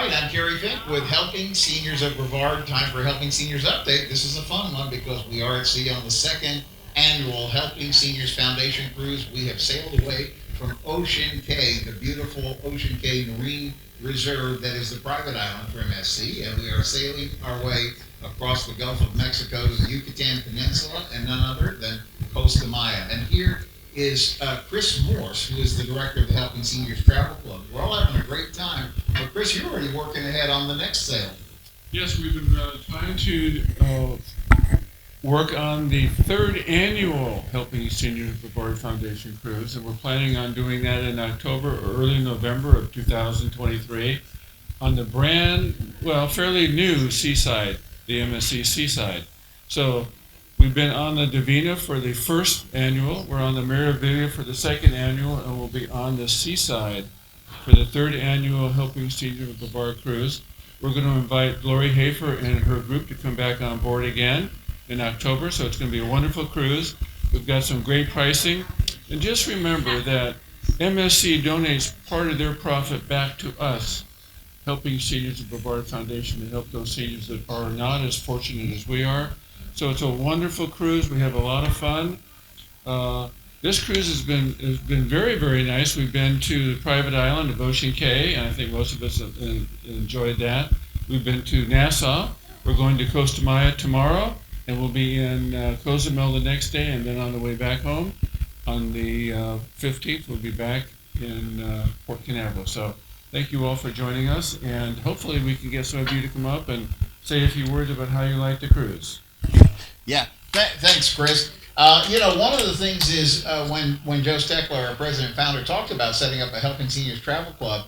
right, I'm Kerry Fink with Helping Seniors of Brevard. Time for Helping Seniors Update. This is a fun one because we are at sea on the second annual Helping Seniors Foundation Cruise. We have sailed away from Ocean Cay, the beautiful Ocean Cay Marine Reserve that is the private island for MSC, and we are sailing our way across the Gulf of Mexico to the Yucatan Peninsula and none other than Costa Maya. And here is Chris Morse, who is the director of the Helping Seniors Travel Club. We're all having a great time, but Chris, you're already working ahead on the next sail. Yes, we've been trying to work on the third annual Helping Seniors of Brevard Foundation Cruise, and we're planning on doing that in October or early November of 2023 on the fairly new seaside, the MSC Seaside. So we've been on the Divina for the first annual, we're on the Meraviglia for the second annual, and we'll be on the Seaside for the third annual Helping Seniors of Brevard Cruise. We're going to invite Lori Hafer and her group to come back on board again in October, so it's going to be a wonderful cruise. We've got some great pricing, and just remember that MSC donates part of their profit back to us, Helping Seniors of Brevard Foundation, to help those seniors that are not as fortunate as we are. So it's a wonderful cruise. We have a lot of fun. This cruise has been very, very nice. We've been to the private island of Ocean Cay, and I think most of us have enjoyed that. We've been to Nassau. We're going to Costa Maya tomorrow, and we'll be in Cozumel the next day, and then on the way back home on the 15th, we'll be back in Port Canaveral. So thank you all for joining us, and hopefully we can get some of you to come up and say a few words about how you like the cruise. Yeah, thanks, Chris. One of the things is when Joe Steckler, our president and founder, talked about setting up a Helping Seniors Travel Club,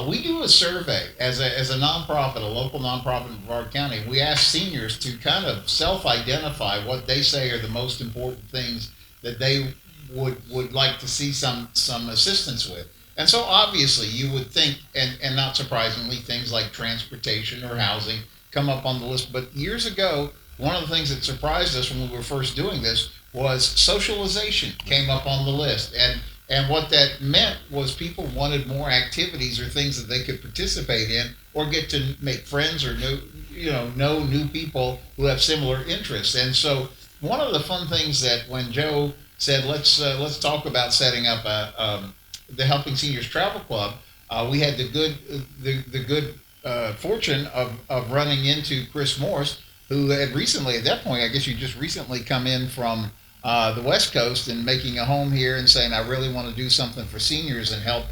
we do a survey as a nonprofit, a local nonprofit in Brevard County. We ask seniors to kind of self-identify what they say are the most important things that they would like to see some assistance with. And so obviously you would think, and not surprisingly, things like transportation or housing come up on the list. But years ago, one of the things that surprised us when we were first doing this was socialization came up on the list. And what that meant was people wanted more activities or things that they could participate in or get to make friends or know new people who have similar interests. And so one of the fun things that when Joe said, let's talk about setting up the Helping Seniors Travel Club, we had the good fortune of running into Chris Morse, who had recently, at that point, I guess you just recently come in from the West Coast and making a home here and saying, I really want to do something for seniors and help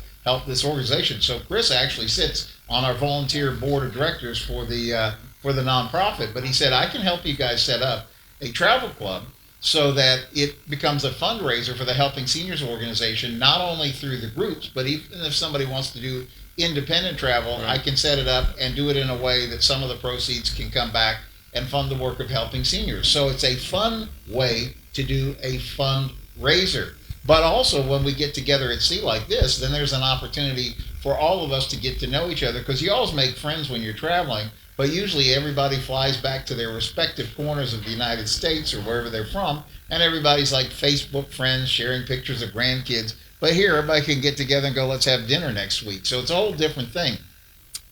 this organization. So Chris actually sits on our volunteer board of directors for the nonprofit, but he said, I can help you guys set up a travel club so that it becomes a fundraiser for the Helping Seniors organization, not only through the groups, but even if somebody wants to do independent travel, right, I can set it up and do it in a way that some of the proceeds can come back and fund the work of helping seniors. So it's a fun way to do a fundraiser. But also when we get together at sea like this, then there's an opportunity for all of us to get to know each other, because you always make friends when you're traveling, but usually everybody flies back to their respective corners of the United States or wherever they're from, and everybody's like Facebook friends sharing pictures of grandkids. But here everybody can get together and go, let's have dinner next week. So it's a whole different thing.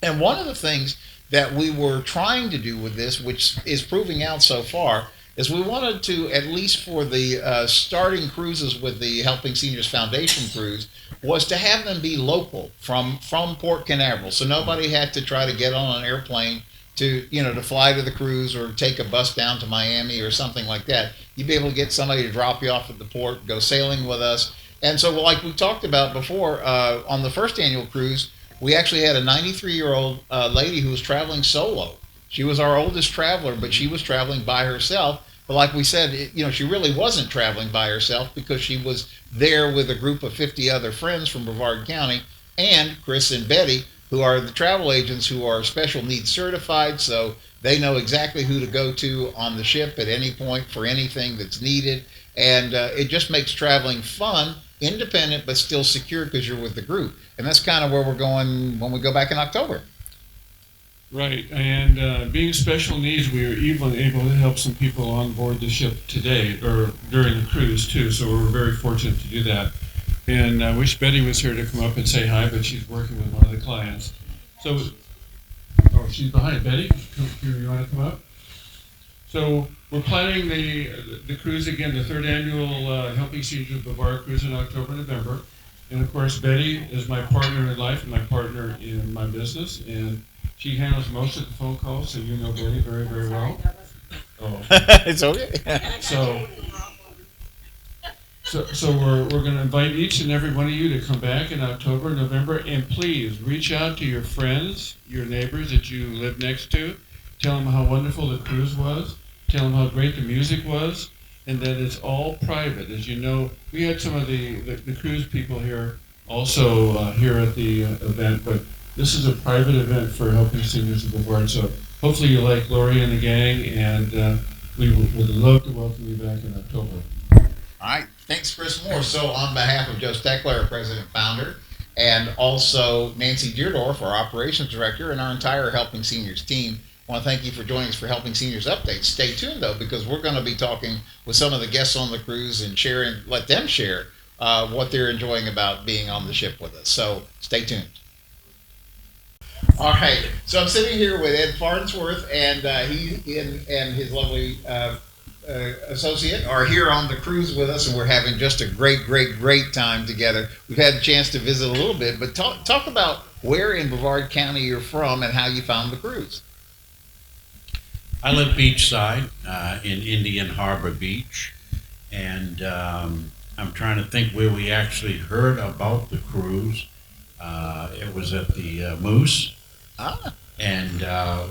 And one of the things that we were trying to do with this, which is proving out so far, is we wanted to, at least for the starting cruises with the Helping Seniors Foundation cruise, was to have them be local from Port Canaveral. So nobody had to try to get on an airplane to fly to the cruise or take a bus down to Miami or something like that. You'd be able to get somebody to drop you off at the port, go sailing with us. And so like we talked about before, on the first annual cruise, we actually had a 93-year-old lady who was traveling solo. She was our oldest traveler, but she was traveling by herself. But like we said, she really wasn't traveling by herself because she was there with a group of 50 other friends from Brevard County and Chris and Betty, who are the travel agents who are special needs certified, so they know exactly who to go to on the ship at any point for anything that's needed. And it just makes traveling fun, independent, but still secure because you're with the group. And that's kind of where we're going when we go back in October. Right, and being special needs, we were even able to help some people on board the ship today, or during the cruise too, so we're very fortunate to do that. And I wish Betty was here to come up and say hi, but she's working with one of the clients. So she's behind. Betty, you want to come up? So we're planning the cruise again, the third annual Helping Seniors of Brevard cruise in October, November. And of course, Betty is my partner in life and my partner in my business, and she handles most of the phone calls, so you know Betty very, very well. Oh. It's okay. So we're going to invite each and every one of you to come back in October, November, and please reach out to your friends, your neighbors that you live next to. Tell them how wonderful the cruise was. Tell them how great the music was, and that it's all private. As you know, we had some of the cruise people here also here at the event, but this is a private event for Helping Seniors of Brevard. So hopefully you like Lori and the gang, and we would love to welcome you back in October. All right. Thanks, Chris Morse. So on behalf of Joe Steckler, our president founder, and also Nancy Deerdorf, our operations director, and our entire Helping Seniors team, I want to thank you for joining us for Helping Seniors Updates. Stay tuned, though, because we're going to be talking with some of the guests on the cruise and let them share what they're enjoying about being on the ship with us. So stay tuned. All right. So I'm sitting here with Ed Farnsworth, and he and his lovely associate are here on the cruise with us, and we're having just a great time together. We've had a chance to visit a little bit, but talk about where in Brevard County you're from and how you found the cruise. I live beachside in Indian Harbor Beach, and I'm trying to think where we actually heard about the cruise. It was at the Moose, and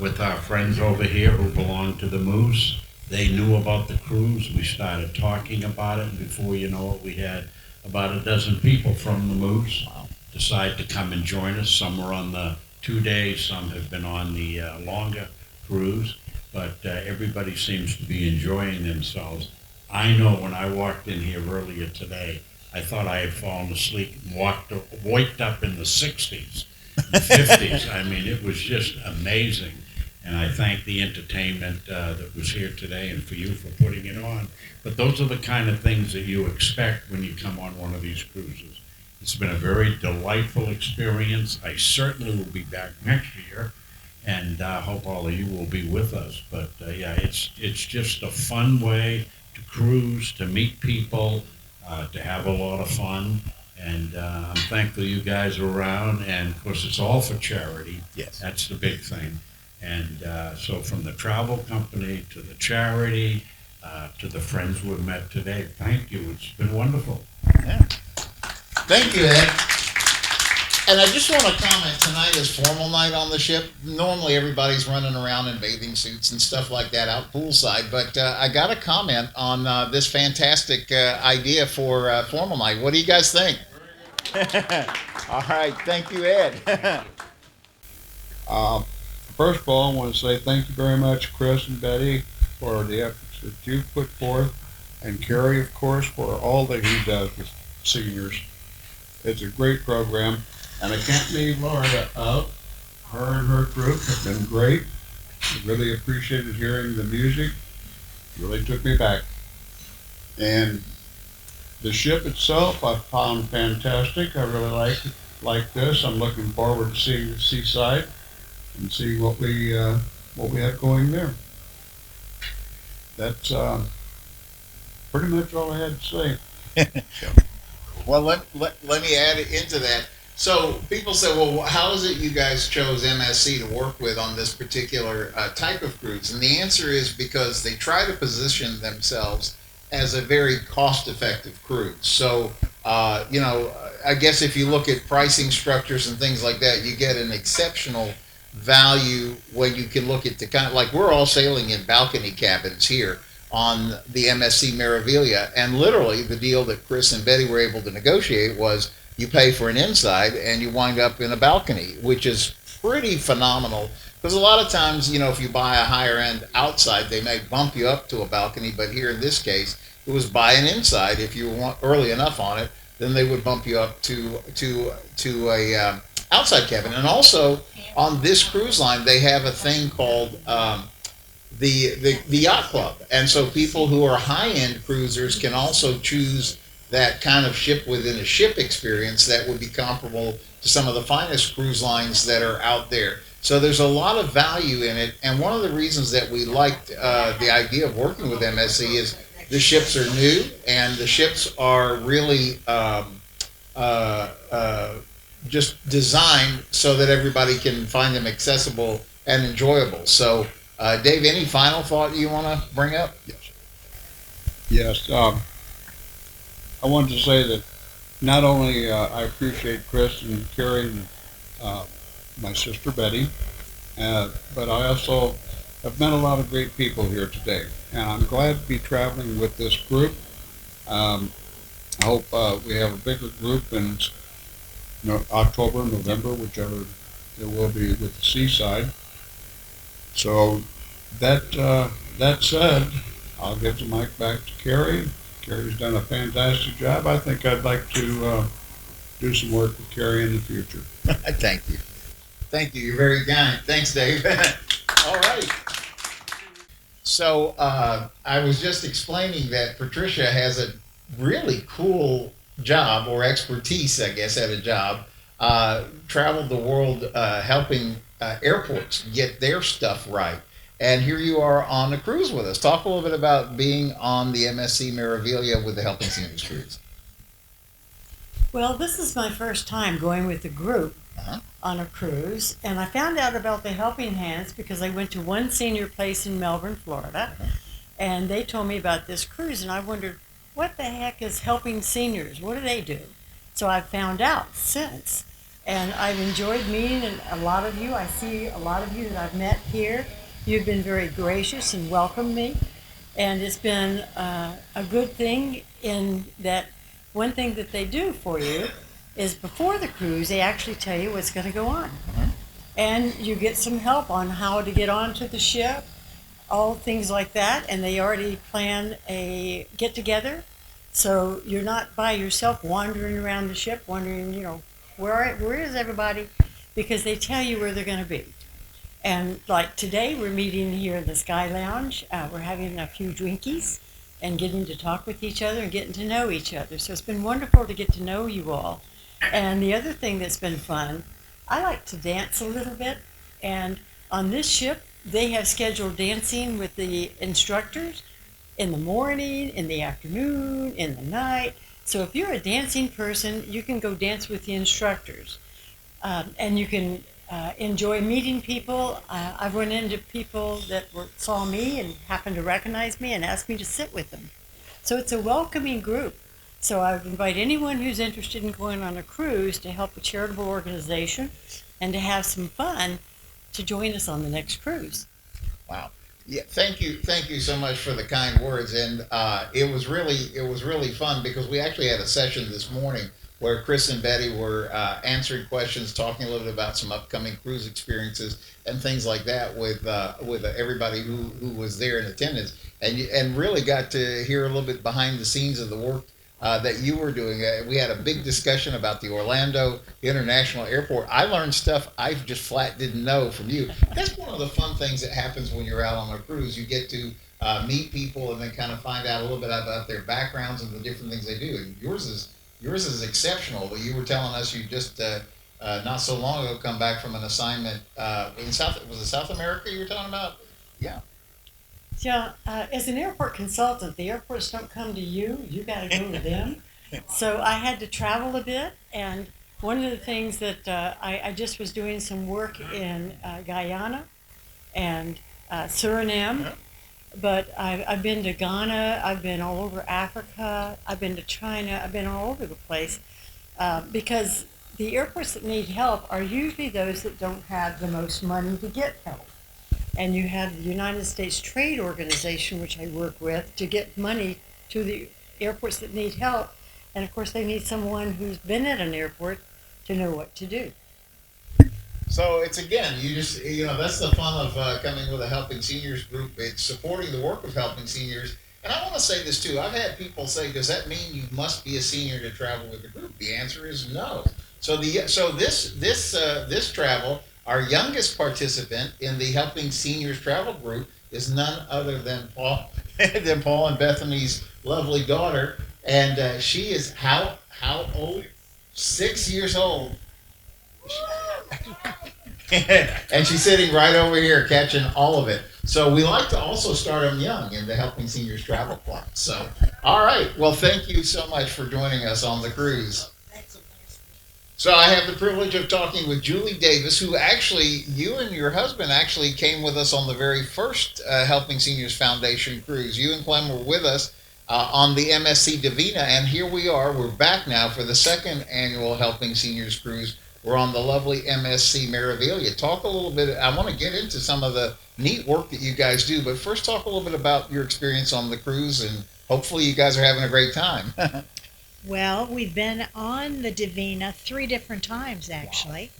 with our friends over here who belong to the Moose. They knew about the cruise. We started talking about it, and before you know it, we had about a dozen people from the Moose decide to come and join us. Some were on the 2 days, some have been on the longer cruise, but everybody seems to be enjoying themselves. I know when I walked in here earlier today, I thought I had fallen asleep and waked up in the 60s, 50s. I mean, it was just amazing. And I thank the entertainment that was here today and for you for putting it on. But those are the kind of things that you expect when you come on one of these cruises. It's been a very delightful experience. I certainly will be back next year, and hope all of you will be with us. But yeah, it's just a fun way to cruise, to meet people, to have a lot of fun. And I'm thankful you guys are around. And of course, it's all for charity. Yes. That's the big thing. And so from the travel company to the charity to the friends we've met today, thank you. It's been wonderful. Yeah. Thank you, Ed. And I just want to comment, tonight is formal night on the ship. Normally everybody's running around in bathing suits and stuff like that out poolside, but I got a comment on this fantastic idea for formal night. What do you guys think? All right, thank you, Ed. First of all, I want to say thank you very much, Chris and Betty, for the efforts that you've put forth, and Kerry, of course, for all that he does with seniors. It's a great program, and I can't leave Laura out. Her and her group have been great. I really appreciated hearing the music. It really took me back. And the ship itself I found fantastic. I really like this. I'm looking forward to seeing the seaside and see what we have going there. That's pretty much all I had to say. Well, let me add into that. So people say, well, how is it you guys chose MSC to work with on this particular type of cruise? And the answer is because they try to position themselves as a very cost-effective cruise. So, I guess if you look at pricing structures and things like that, you get an exceptional value when you can look at the kind of, like, we're all sailing in balcony cabins here on the MSC Meraviglia, and literally the deal that Chris and Betty were able to negotiate was you pay for an inside and you wind up in a balcony, which is pretty phenomenal, because a lot of times, if you buy a higher end outside, they may bump you up to a balcony, but here in this case it was buy an inside. If you want early enough on it, then they would bump you up to a outside cabin. And also on this cruise line, they have a thing called the yacht club, and so people who are high-end cruisers can also choose that kind of ship within a ship experience that would be comparable to some of the finest cruise lines that are out there. So there's a lot of value in it. And one of the reasons that we liked the idea of working with MSC is the ships are new and the ships are really just designed so that everybody can find them accessible and enjoyable. So, Dave, any final thought you want to bring up? Yes. Yes. I wanted to say that not only I appreciate Chris and Kerry and my sister Betty, but I also have met a lot of great people here today, and I'm glad to be traveling with this group. I hope we have a bigger group in October, November, whichever it will be with the seaside. So that said, I'll give the mic back to Kerry. Kerry's done a fantastic job. I think I'd like to do some work with Kerry in the future. Thank you. Thank you. You're very kind. Thanks, Dave. All right. So I was just explaining that Patricia has a really cool job or expertise, I guess, at a job. Traveled the world helping airports get their stuff right. And here you are on a cruise with us. Talk a little bit about being on the MSC Meraviglia with the Helping Seniors Cruise. Well, this is my first time going with a group on a cruise, and I found out about the Helping Hands because I went to one senior place in Melbourne, Florida, and they told me about this cruise, and I wondered, what the heck is Helping Seniors? What do they do? So I found out since, and I've enjoyed meeting a lot of you. I see a lot of you that I've met here. You've been very gracious and welcomed me, and it's been a good thing in that one thing that they do for you is before the cruise, they actually tell you what's going to go on. And you get some help on how to get onto the ship, all things like that, and they already plan a get-together, so you're not by yourself wandering around the ship, wondering, where is everybody? Because they tell you where they're going to be. And like today, we're meeting here in the Sky Lounge. We're having a few drinkies and getting to talk with each other and getting to know each other. So it's been wonderful to get to know you all. And the other thing that's been fun, I like to dance a little bit. And on this ship, they have scheduled dancing with the instructors in the morning, in the afternoon, in the night. So if you're a dancing person, you can go dance with the instructors. And you can enjoy meeting people. I've run into people that saw me and happened to recognize me and asked me to sit with them. So it's a welcoming group. So I would invite anyone who's interested in going on a cruise to help a charitable organization and to have some fun to join us on the next cruise. Wow. Yeah, thank you so much for the kind words. And it was really fun because we actually had a session this morning where Chris and Betty were answering questions, talking a little bit about some upcoming cruise experiences and things like that with everybody who was there in attendance, and really got to hear a little bit behind the scenes of the work that you were doing. We had a big discussion about the Orlando International Airport. I learned stuff I just flat didn't know from you. That's one of the fun things that happens when you're out on a cruise. You get to meet people and then kind of find out a little bit about their backgrounds and the different things they do. And yours is exceptional. But you were telling us you just not so long ago come back from an assignment in South America you were talking about? Yeah. Yeah, as an airport consultant, the airports don't come to you. You got to go to them. So I had to travel a bit, and one of the things that I just was doing some work in Guyana and Suriname, but I've been to Ghana, I've been all over Africa, I've been to China, I've been all over the place, because the airports that need help are usually those that don't have the most money to get help. And you have the United States Trade Organization, which I work with, to get money to the airports that need help. And of course, they need someone who's been at an airport to know what to do. So it's again, that's the fun of coming with a Helping Seniors group. It's supporting the work of Helping Seniors. And I want to say this too. I've had people say, "Does that mean you must be a senior to travel with the group?" The answer is no. So this travel. Our youngest participant in the Helping Seniors travel group is none other than Paul and Bethany's lovely daughter, and she is how old? 6 years old. And she's sitting right over here catching all of it. So we like to also start them young in the Helping Seniors Travel Club. So, all right. Well, thank you so much for joining us on the cruise. So I have the privilege of talking with Julie Davis, who actually, you and your husband actually came with us on the very first Helping Seniors Foundation cruise. You and Clem were with us on the MSC Divina, and here we are. We're back now for the second annual Helping Seniors cruise. We're on the lovely MSC Meraviglia. Talk a little bit. I want to get into some of the neat work that you guys do, but first talk a little bit about your experience on the cruise, and hopefully you guys are having a great time. Well, we've been on the Divina 3 different times, actually.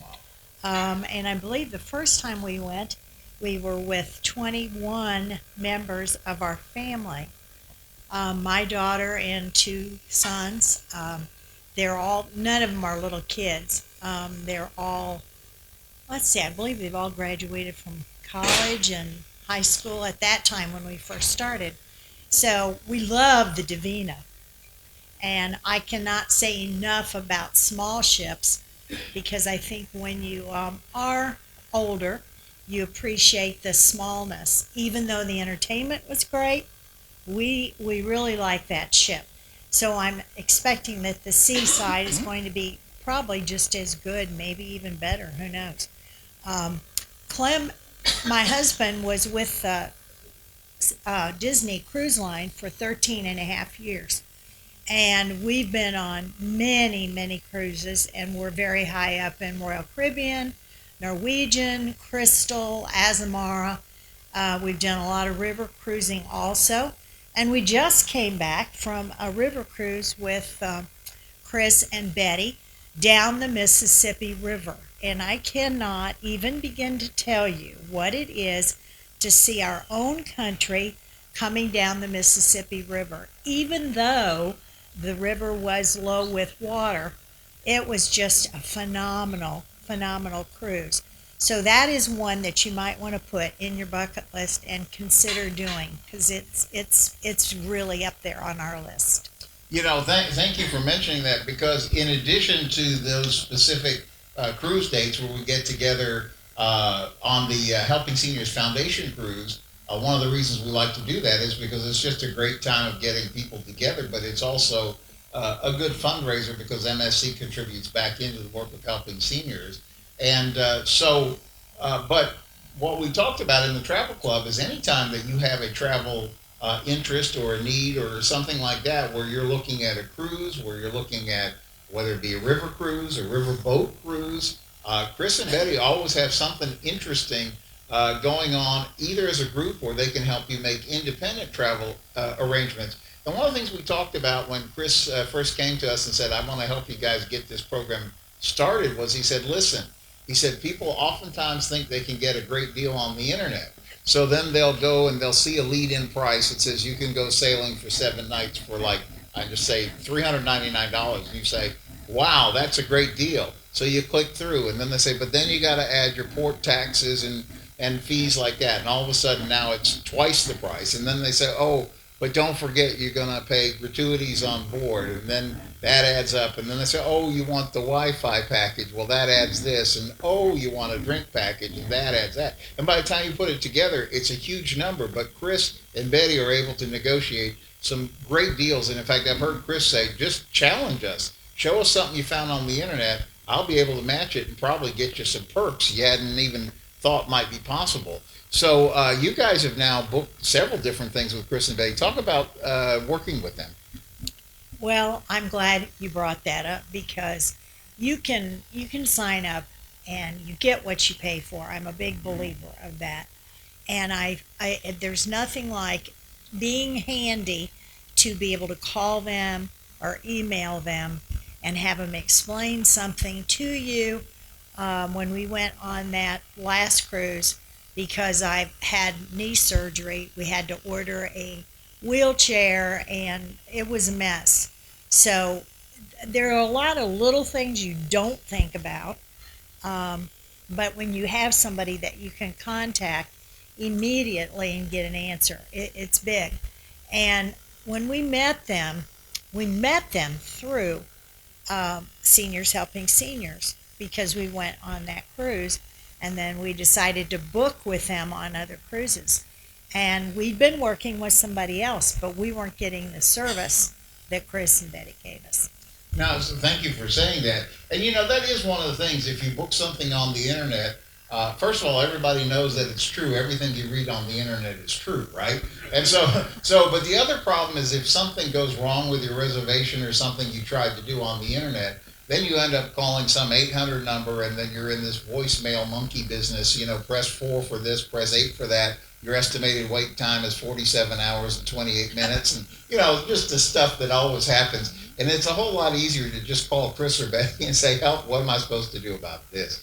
And I believe the first time we went, we were with 21 members of our family. My daughter and 2 sons. None of them are little kids. They're all, let's see, I believe they've all graduated from college and high school at that time when we first started. So we love the Divina. And I cannot say enough about small ships because I think when you are older, you appreciate the smallness. Even though the entertainment was great, we really like that ship. So I'm expecting that the seaside is going to be probably just as good, maybe even better. Who knows? Clem, my husband, was with Disney Cruise Line for 13 and a half years. And we've been on many, many cruises, and we're very high up in Royal Caribbean, Norwegian, Crystal, Azamara. We've done a lot of river cruising also. And we just came back from a river cruise with Chris and Betty down the Mississippi River. And I cannot even begin to tell you what it is to see our own country coming down the Mississippi River. Even though the river was low with water, it was just a phenomenal cruise. So that is one that you might want to put in your bucket list and consider doing because it's really up there on our list. You know, thank you for mentioning that because in addition to those specific cruise dates where we get together on the Helping Seniors Foundation cruise, one of the reasons we like to do that is because it's just a great time of getting people together, but it's also a good fundraiser because MSC contributes back into the work of helping seniors. And but what we talked about in the travel club is anytime that you have a travel interest or a need or something like that, where you're looking at a cruise, where you're looking at whether it be a river cruise or river boat cruise, Chris and Betty always have something interesting going on either as a group or they can help you make independent travel arrangements. And one of the things we talked about when Chris first came to us and said, I want to help you guys get this program started was he said, listen, he said, people oftentimes think they can get a great deal on the internet. So then they'll go and they'll see a lead-in price that says you can go sailing for 7 nights for like, I just say $399. And you say, wow, that's a great deal. So you click through and then they say, but then you got to add your port taxes and fees like that. And all of a sudden now it's twice the price. And then they say, oh, but don't forget you're going to pay gratuities on board. And then that adds up. And then they say, oh, you want the Wi-Fi package. Well, that adds this. And oh, you want a drink package. And that adds that. And by the time you put it together, it's a huge number. But Chris and Betty are able to negotiate some great deals. And in fact, I've heard Chris say, just challenge us. Show us something you found on the internet. I'll be able to match it and probably get you some perks you hadn't even thought might be possible. So you guys have now booked several different things with Chris and Betty. Talk about working with them. Well, I'm glad you brought that up because you can sign up and you get what you pay for. I'm a big believer of that. And I there's nothing like being handy to be able to call them or email them and have them explain something to you. When we went on that last cruise, because I had knee surgery, we had to order a wheelchair and it was a mess. So there are a lot of little things you don't think about, but when you have somebody that you can contact immediately and get an answer, it's big. And when we met them through Seniors Helping Seniors because we went on that cruise. and then we decided to book with them on other cruises. And we'd been working with somebody else, but we weren't getting the service that Chris and Betty gave us. No, so thank you for saying that. And that is one of the things. If you book something on the internet, first of all, everybody knows that it's true. Everything you read on the internet is true, right? And but the other problem is if something goes wrong with your reservation or something you tried to do on the internet, then you end up calling some 800 number, and then you're in this voicemail monkey business. Press 4 for this, press 8 for that. Your estimated wait time is 47 hours and 28 minutes, and just the stuff that always happens. And it's a whole lot easier to just call Chris or Betty and say, "Help! What am I supposed to do about this?"